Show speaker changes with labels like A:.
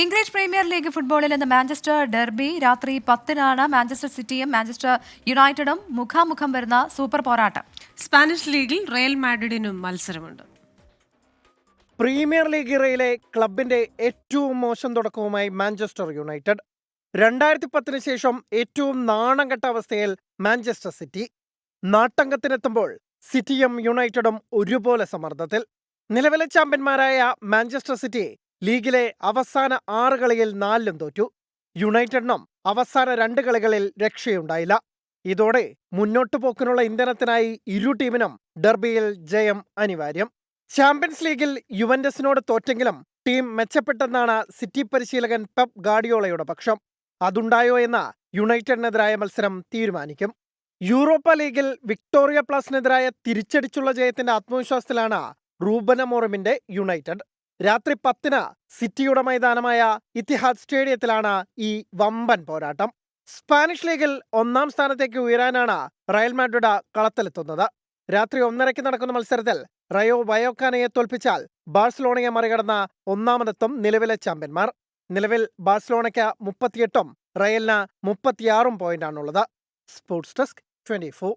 A: English premier league ഫുട്ബോളിൽ ഇന്ന് Manchester derby രാത്രി 10-നാണ് മാഞ്ചസ്റ്റർ സിറ്റിയും മാഞ്ചസ്റ്റർ യുണൈറ്റഡും മുഖാമുഖം വരുന്ന സൂപ്പർ പോരാട്ടം.
B: സ്പാനിഷ് ലീഗിൽ റയൽ മാഡ്രിഡിനും മത്സരമുണ്ട്.
C: പ്രീമിയർ ലീഗ് ഇറയിലെ ക്ലബിന്റെ ഏറ്റവും മോശം തുടക്കവുമായി മാഞ്ചസ്റ്റർ യുണൈറ്റഡ്. 2010 ശേഷം ഏറ്റവും നാണം കെട്ട അവസ്ഥയിൽ മാഞ്ചസ്റ്റർ സിറ്റി. നാട്ടങ്കത്തിനെത്തുമ്പോൾ സിറ്റിയും യുണൈറ്റഡും ഒരുപോലെ സമ്മർദ്ദത്തിൽ. നിലവിലെ ചാമ്പ്യന്മാരായ മാഞ്ചസ്റ്റർ സിറ്റി ലീഗിലെ അവസാന 6 കളിയിൽ 4 തോറ്റു. യുണൈറ്റഡിനും അവസാന 2 കളികളിൽ രക്ഷയുണ്ടായില്ല. ഇതോടെ മുന്നോട്ടു പോക്കിനുള്ള ഇന്ധനത്തിനായി ഇരു ടീമിനും ഡെർബിയിൽ ജയം അനിവാര്യം. ചാമ്പ്യൻസ് ലീഗിൽ യുവന്റസിനോട് തോറ്റെങ്കിലും ടീം മെച്ചപ്പെട്ടെന്നാണ് സിറ്റി പരിശീലകൻ പെപ് ഗാർഡിയോളയുടെ പക്ഷം. അതുണ്ടായോ എന്ന യുണൈറ്റഡിനെതിരായ മത്സരം തീരുമാനിക്കും. യൂറോപ്പ ലീഗിൽ വിക്ടോറിയ പ്ലസിനെതിരായ തിരിച്ചടിച്ചുള്ള ജയത്തിന്റെ ആത്മവിശ്വാസത്തിലാണ് റൂബൻ അമോറിമിന്റെ യുണൈറ്റഡ്. രാത്രി 10-ന് സിറ്റിയുടെ മൈതാനമായ ഇത്തിഹാദ് സ്റ്റേഡിയത്തിലാണ് ഈ വമ്പൻ പോരാട്ടം. സ്പാനിഷ് ലീഗിൽ 1-ാം സ്ഥാനത്തേക്ക് ഉയരാനാണ് റയൽ മാഡ്രിഡ് കളത്തിലെത്തുന്നത്. രാത്രി 1:30-ക്ക് നടക്കുന്ന മത്സരത്തിൽ റയോ വയോക്കാനയെ തോൽപ്പിച്ചാൽ ബാഴ്സലോണയെ മറികടന്ന 1-ാമതെത്തും നിലവിലെ ചാമ്പ്യന്മാർ. നിലവിൽ ബാഴ്സലോണയ്ക്ക് 38-ഉം റയലിന് 36 പോയിന്റാണുള്ളത്. Sports desk 24.